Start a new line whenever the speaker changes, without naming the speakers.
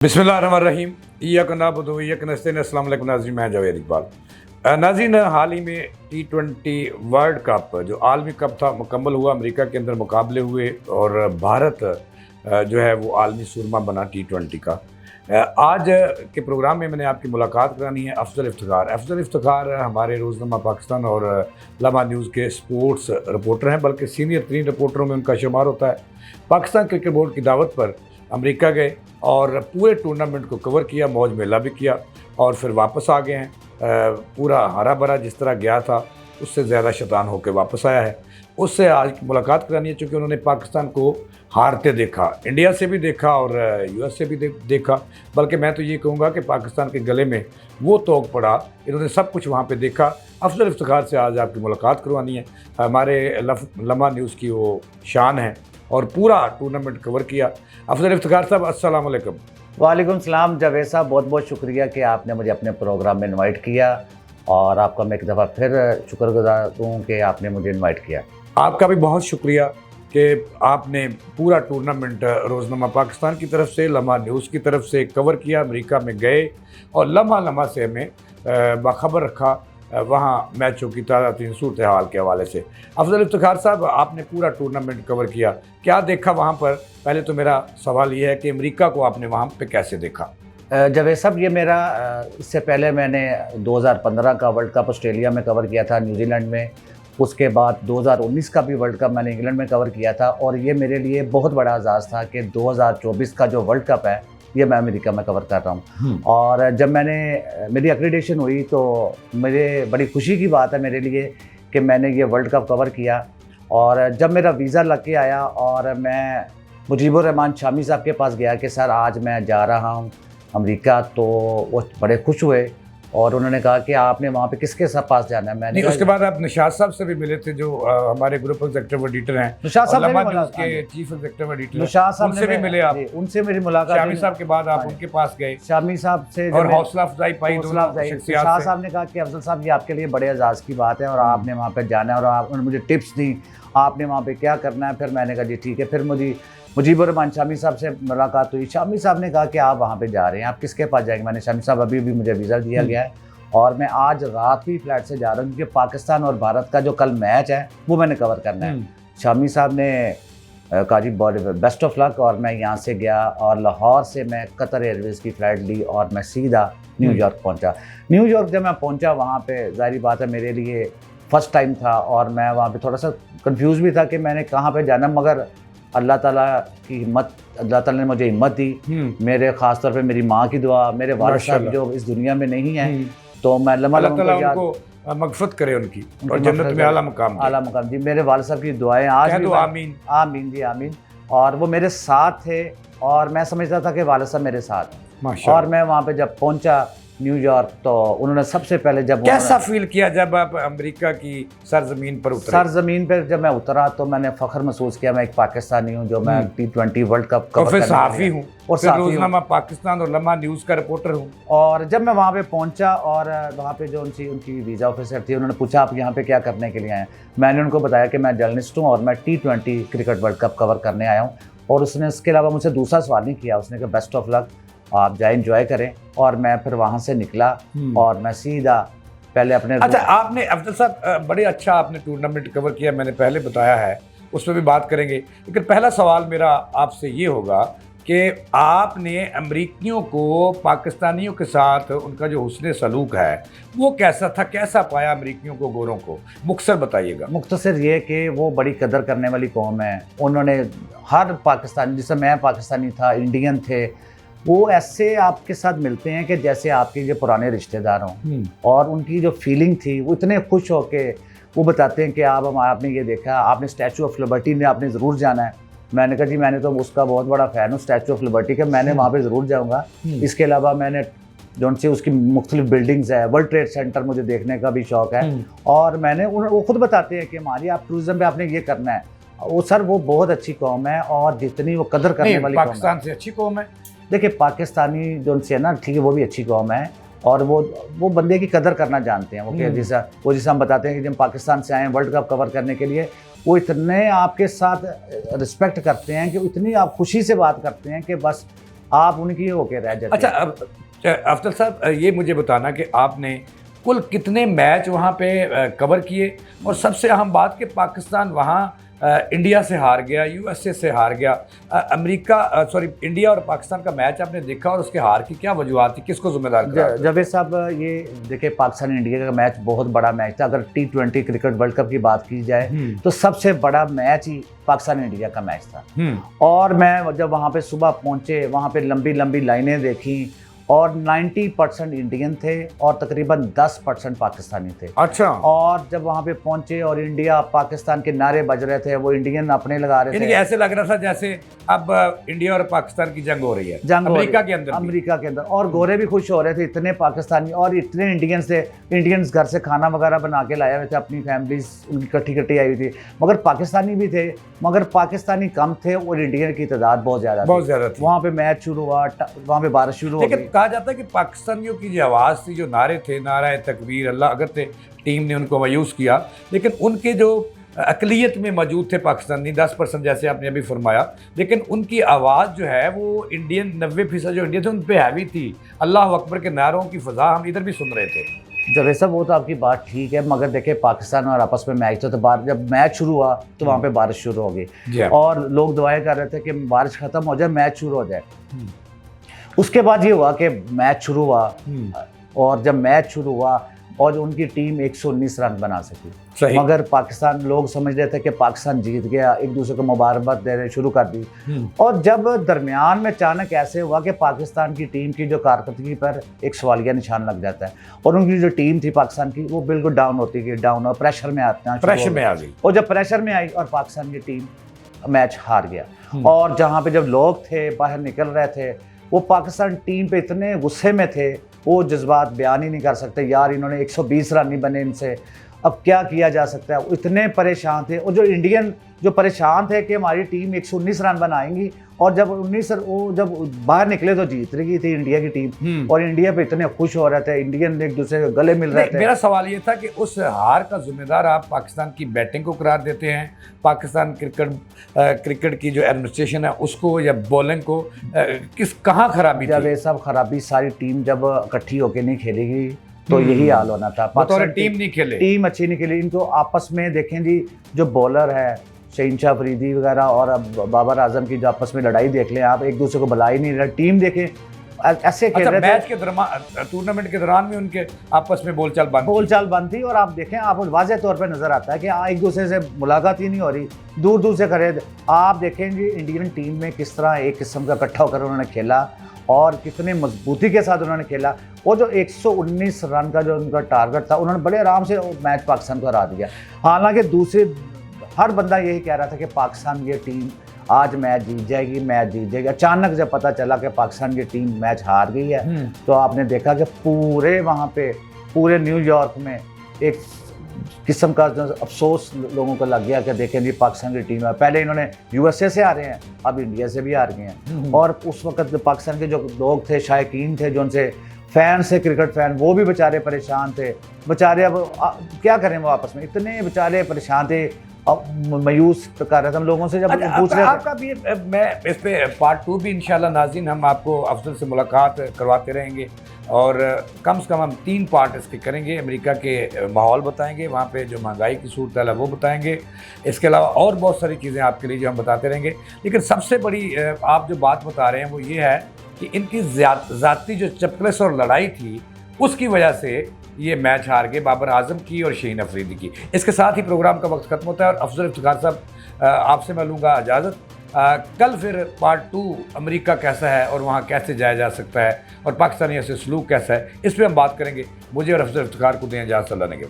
बिस्मिल्लाहिर्रहमानिर्रहीम इय्याक नअबुदु व इय्याक नस्तईन। अस्सलाम वालेकुम नाज़रीन, मैं जावेद इकबाल। नाज़रीन, हाल ही में T20 वर्ल्ड कप जो आलमी कप था मुकम्मल हुआ। अमेरिका के अंदर मुकाबले हुए और भारत जो है वो आलमी सुरमा बना T20 का। आज के प्रोग्राम में मैंने आपकी मुलाकात करानी है अफजल इफ्तिखार। अफजल इफ्तिखार हमारे रोज़नामा पाकिस्तान और लम्हा न्यूज़ के स्पोर्ट्स रिपोर्टर हैं, बल्कि सीनियर तरीन रिपोर्टरों में उनका शुमार होता है। पाकिस्तान क्रिकेट बोर्ड की दावत पर अमेरिका गए और पूरे टूर्नामेंट को कवर किया, मौज मेला भी किया और फिर वापस आ गए हैं। पूरा हरा भरा जिस तरह गया था उससे ज़्यादा शैतान होकर वापस आया है। उससे आज की मुलाकात करानी है, चूँकि उन्होंने पाकिस्तान को हारते देखा, इंडिया से भी देखा और US से भी देखा। बल्कि मैं तो ये कहूँगा कि पाकिस्तान के गले में वो तोक पड़ा, इन्होंने सब कुछ वहाँ पे देखा। अफजल इफ्तिखार से आज आपकी मुलाकात करवानी है। हमारे लम्हा न्यूज़ की वो शान है और पूरा टूर्नामेंट कवर किया। अफजल इफ्तिखार साहब, अस्सलाम वालेकुम।
वालेकुम सलाम जावेद साहब, बहुत बहुत शुक्रिया कि आपने मुझे अपने प्रोग्राम में इनवाइट किया और आपका मैं एक दफ़ा फिर शुक्रगुजार हूँ कि आपने मुझे इनवाइट किया।
आपका भी बहुत शुक्रिया कि आपने पूरा टूर्नामेंट रोज़नामा पाकिस्तान की तरफ से, लम्हा न्यूज़ की तरफ से कवर किया। अमेरिका में गए और लम्हा से हमें बाखबर रखा वहाँ मैचों की ताज़ा तीन सूरत हाल के हवाले से। अफजल इफ्तिखार साहब, आपने पूरा टूर्नामेंट कवर किया, क्या देखा वहाँ पर? पहले तो मेरा सवाल ये है कि अमेरिका को आपने वहाँ पे कैसे देखा?
जावेद साहब, ये मेरा इससे पहले मैंने 2015 का वर्ल्ड कप ऑस्ट्रेलिया में कवर किया था, न्यूजीलैंड में। उसके बाद 2019 का भी वर्ल्ड कप मैंने इंग्लैंड में कवर किया था और ये मेरे लिए बहुत बड़ा एजाज़ था कि 2024 का जो वर्ल्ड कप है ये मैं अमेरिका में कवर कर रहा हूँ। और जब मेरी एक्रेडिटेशन हुई तो मुझे बड़ी खुशी की बात है मेरे लिए कि मैंने ये वर्ल्ड कप कवर किया। और जब मेरा वीज़ा लग के आया और मैं मुजीबुर रहमान शामी साहब के पास गया कि सर आज मैं जा रहा हूँ अमेरिका, तो वो बड़े खुश हुए और उन्होंने कहा कि आपने वहाँ पे किसके साथ पास जाना है। मैंने
उसके बाद आप निशात साहब से भी मिले थे, जो हमारे ग्रुप एग्जीक्यूटिव एडिटर हैं,
निशात साहब
के चीफ एग्जीक्यूटिव एडिटर,
निशात साहब
उनसे भी मिले आप?
उनसे मेरी मुलाकात
शामी साहब के बाद आप उनके पास गए,
शामी साहब से,
और हौसला अफजाई पाई।
निशात साहब ने कहा कि अफजल साहब ये आपके लिए बड़े एजाज़ की बात है और आपने वहाँ पर जाना है, और उन्होंने मुझे टिप्स दी आपने वहाँ पे क्या करना है। फिर मैंने कहा जी ठीक है। फिर मुजीबुर रहमान शामी साहब से मुलाकात हुई। शामी साहब ने कहा कि आप वहाँ पे जा रहे हैं, आप किसके पास जाएंगे? मैंने शामी साहब अभी मुझे वीज़ा दिया गया है और मैं आज रात ही फ्लाइट से जा रहा हूँ क्योंकि पाकिस्तान और भारत का जो कल मैच है वो मैंने कवर करना है। शामी साहब ने कहा जी बेस्ट ऑफ लक, और मैं यहाँ से गया और लाहौर से मैं कतर एयरवेज़ की फ़्लाइट ली और मैं सीधा न्यूयॉर्क पहुँचा। न्यूयॉर्क जब मैं पहुँचा वहाँ पे जाहिर बात है मेरे लिए फ़र्स्ट टाइम था और मैं वहाँ पे थोड़ा सा कंफ्यूज भी था कि मैंने कहाँ पे जाना, मगर अल्लाह ताला की हिम्मत, अल्लाह ताला ने मुझे हिम्मत दी। मेरे ख़ास तौर पे मेरी माँ की दुआ, मेरे वालिद साहब जो इस दुनिया में नहीं है, तो मैं
उनको मगफरत करे उनकी और जन्नत में आला मुकाम
जी। मेरे वालिद साहब की दुआएं आज भी,
आमीन
आमीन जी आमीन। और वो मेरे साथ थे और मैं समझता था कि वालिद साहब मेरे साथ हैं। और मैं वहाँ पे जब पहुँचा न्यूयॉर्क तो उन्होंने सबसे पहले
कैसा फील किया जब आप अमेरिका की सरजमीन पर उतरे?
सरजमीन पर जब मैं उतरा तो मैंने फ़ख्र महसूस किया, मैं एक पाकिस्तानी हूँ जो मैं T20 वर्ल्ड कप
कवर सहाफ़ी हूँ और रोज़नामा पाकिस्तान और लम्हा न्यूज़ का रिपोर्टर हूँ।
और जब मैं वहाँ पे पहुँचा और वहाँ पे जो उनकी वीज़ा ऑफिसर थी, उन्होंने पूछा आप यहाँ पे क्या करने के लिए आए हैं? मैंने उनको बताया कि मैं जर्नलिस्ट हूँ और मैं T20 cricket world cup cover करने आया हूँ। और उसने इसके अलावा मुझसे दूसरा सवाल नहीं किया, उसने कहा बेस्ट ऑफ लक, आप जाए एंजॉय करें। और मैं फिर वहाँ से निकला और मैं सीधा पहले अपने
अच्छा, आपने अफजल साहब बड़े अच्छा आपने टूर्नामेंट कवर किया, मैंने पहले बताया है, उस पर भी बात करेंगे। लेकिन पहला सवाल मेरा आपसे ये होगा कि आपने अमरीकियों को पाकिस्तानियों के साथ उनका जो हुस्न सलूक है वो कैसा था, कैसा पाया अमरीकियों को, गोरों को? मुख्तसर बताइएगा।
मुख्तसर ये कि वो बड़ी कदर करने वाली कौम है। उन्होंने हर पाकिस्तानी, जिससे मैं पाकिस्तानी था, इंडियन थे, वो ऐसे आपके साथ मिलते हैं कि जैसे आपके जो पुराने रिश्तेदार हों। और उनकी जो फीलिंग थी, वो इतने खुश हो के वो बताते हैं कि आपने ये देखा, आपने स्टैचू ऑफ लिबर्टी ने आपने ज़रूर जाना है। मैंने कहा जी मैंने तो उसका बहुत बड़ा फ़ैन हूँ स्टैचू ऑफ लिबर्टी के, मैंने वहाँ पे ज़रूर जाऊँगा। इसके अलावा मैंने जो सी उसकी मुख्तलिफ बिल्डिंग्स है, वर्ल्ड ट्रेड सेंटर मुझे देखने का भी शौक़ है। और मैंने वो खुद बताते हैं कि हमारी आप टूरिज़म पे आपने ये करना है। वो सर वो बहुत अच्छी कौम है और जितनी वो कदर करने वाली
पाकिस्तान से अच्छी कौम है।
देखिए पाकिस्तानी जो से है ना, ठीक है, वो भी अच्छी कौम है और वो बंदे की कदर करना जानते हैं। वो जैसा हम बताते हैं कि जब पाकिस्तान से आए हैं वर्ल्ड कप कवर करने के लिए, वो इतने आपके साथ रिस्पेक्ट करते हैं कि इतनी आप खुशी से बात करते हैं कि बस आप उनकी होके रह जाते
अच्छा,
हैं।
अब अफजल साहब, ये मुझे बताना कि आपने कुल कितने मैच वहाँ पे कवर किए, और सबसे अहम बात कि पाकिस्तान वहाँ इंडिया से हार गया, यूएसए से हार गया, इंडिया और पाकिस्तान का मैच आपने देखा, और उसके हार की क्या वजूहत थी, किसको जिम्मेदार करार दें?
जावेद साहब, ये देखिए पाकिस्तान इंडिया का मैच बहुत बड़ा मैच था। अगर T20 क्रिकेट वर्ल्ड कप की बात की जाए तो सबसे बड़ा मैच ही पाकिस्तान इंडिया का मैच था। और मैं जब वहाँ पे सुबह पहुँचे, वहाँ पे लंबी लंबी लाइनें देखी, और 90% इंडियन थे और तकरीबन 10% पाकिस्तानी थे।
अच्छा।
और जब वहाँ पे पहुँचे और इंडिया पाकिस्तान के नारे बज रहे थे, वो इंडियन अपने लगा रहे
यानी
थे।
कि ऐसे लग रहा था जैसे अब इंडिया और पाकिस्तान की जंग हो रही है,
जंग
अमेरिका के अंदर भी।
अमेरिका के अंदर। और गोरे भी खुश हो रहे थे, इतने पाकिस्तानी और इतने इंडियंस थे। इंडियंस घर से खाना वगैरह बना के लाए हुए थे, अपनी फैमिलीज उनकी इकट्ठी आई हुई थी। मगर पाकिस्तानी भी थे, मगर पाकिस्तानी कम थे और इंडियन की तादाद बहुत ज़्यादा थी। वहाँ पे मैच शुरू हुआ, वहाँ पे बारिश शुरू हो गई।
लेकिन कहा जाता है कि पाकिस्तानियों की जो आवाज़ थी, जो नारे थे, नारा तकबीर अल्लाह अगर थे, टीम ने उनको मायूस किया, लेकिन उनके जो अकलियत में मौजूद थे पाकिस्तानी 10% जैसे आपने अभी फरमाया, लेकिन उनकी आवाज़ जो है वो इंडियन 90% जो इंडियन थे उन पर हैवी थी। अल्लाह अकबर के नारों की फ़ज़ा हम इधर भी सुन रहे थे।
जब सब वो तो आपकी बात ठीक है, मगर देखिए पाकिस्तान और आपस में मैच था, तो जब मैच शुरू हुआ तो वहाँ पे बारिश शुरू हो गई, और लोग दुआएं कर रहे थे कि बारिश ख़त्म हो जाए, मैच शुरू हो जाए। उसके बाद ये हुआ कि मैच शुरू हुआ, और जब मैच शुरू हुआ और उनकी टीम 119 रन बना सकी, मगर पाकिस्तान, लोग समझ रहे थे कि पाकिस्तान जीत गया, एक दूसरे को मुबारकबाद देने शुरू कर दी। और जब दरमियान में अचानक ऐसे हुआ कि पाकिस्तान की टीम की जो कारकर्दगी पर एक सवालिया निशान लग जाता है, और उनकी जो टीम थी पाकिस्तान की वो बिल्कुल डाउन होती गई, डाउन और प्रेशर में आते हैं,
प्रेशर में आ गई।
और जब प्रेशर में आई और पाकिस्तान की टीम मैच हार गया। और जहाँ पे जब लोग थे बाहर निकल रहे थे, वो पाकिस्तान टीम पे इतने गुस्से में थे, वो जज्बात बयान ही नहीं कर सकते। यार इन्होंने 120 रन नहीं बने इनसे, अब क्या किया जा सकता है। इतने परेशान थे, और जो इंडियन जो परेशान थे कि हमारी टीम 119 रन बनाएंगी, और जब 19 वो जब बाहर निकले तो जीत रही थी इंडिया की टीम, और इंडिया पे इतने खुश हो रहे थे, इंडियन एक दूसरे के गले मिल रहे थे।
मेरा सवाल ये था कि उस हार का जिम्मेदार आप पाकिस्तान की बैटिंग को करार देते हैं, पाकिस्तान क्रिकेट की जो एडमिनिस्ट्रेशन है उसको, या बॉलिंग को, कहाँ खराबी थी?
जब ये सब खराबी, सारी टीम जब इकट्ठी होकर नहीं खेलेगी तो यही हाल होना था।
पाकिस्तान टीम नहीं खेले,
टीम अच्छी नहीं खेली। इनको आपस में देखें जी, जो बॉलर है शहीनशाह अफरीदी वगैरह और अब बाबर आजम की जो आपस में लड़ाई देख लें आप, एक दूसरे को बुला ही नहीं रहे। टीम देखें ऐसे खेल रहे थे।
मैच के दौरान, टूर्नामेंट के दौरान में उनके आपस में बोलचाल बंद
थी। और आप देखें, आप वाज़ेह तौर पे नज़र आता है कि एक दूसरे से मुलाकात ही नहीं हो रही, दूर दूर से खड़े। आप देखें जी इंडियन टीम में किस तरह एक किस्म का इकट्ठा होकर उन्होंने खेला, और कितनी मजबूती के साथ उन्होंने खेला। वो जो 119 रन का जो उनका टारगेट था, उन्होंने बड़े आराम से मैच पाकिस्तान को हरा दिया। हालांकि दूसरे हर बंदा यही कह रहा था कि पाकिस्तान की टीम आज मैच जीत जाएगी, मैच जीत जाएगी। अचानक जब पता चला कि पाकिस्तान की टीम मैच हार गई है, तो आपने देखा कि पूरे वहाँ पे, पूरे न्यूयॉर्क में एक किस्म का अफसोस लोगों को लग गया कि देखें जी पाकिस्तान की टीम है। पहले इन्होंने यूएसए से हारे हैं, अब इंडिया से भी हार गए हैं। और उस वक्त पाकिस्तान के जो लोग थे, शायकीन थे, जो उनसे फैन से, क्रिकेट फैन, वो भी बेचारे परेशान थे। बेचारे अब क्या करें, वो आपस में इतने बेचारे परेशान थे, मायूस कर रहे थे हम लोगों से जब पूछ रहे थे।
आपका भी मैं इस पे पार्ट 2 भी इंशाल्लाह नाज़रीन हम आपको अफजल से मुलाकात करवाते रहेंगे, और कम से कम हम 3 पार्ट इसके करेंगे। अमेरिका के माहौल बताएंगे, वहाँ पे जो महंगाई की सूरत है वो बताएंगे, इसके अलावा और बहुत सारी चीज़ें आपके लिए जो हम बताते रहेंगे। लेकिन सबसे बड़ी आप जो बात बता रहे हैं वो ये है कि इनकी ज़ाती जो चपकलेस और लड़ाई थी, उसकी वजह से ये मैच हार गए बाबर आजम की और शहीन अफरीदी की। इसके साथ ही प्रोग्राम का वक्त खत्म होता है, और अफजल इफ्तिखार साहब आपसे मैं लूँगा इजाज़त। कल फिर पार्ट 2 अमेरिका कैसा है और वहाँ कैसे जाया जा सकता है, और पाकिस्तानियों से सलूक कैसा है, इस पर हम बात करेंगे। मुझे और अफजल इफ्तिखार को दें इजाज़त, अल्लाह ने के बाद।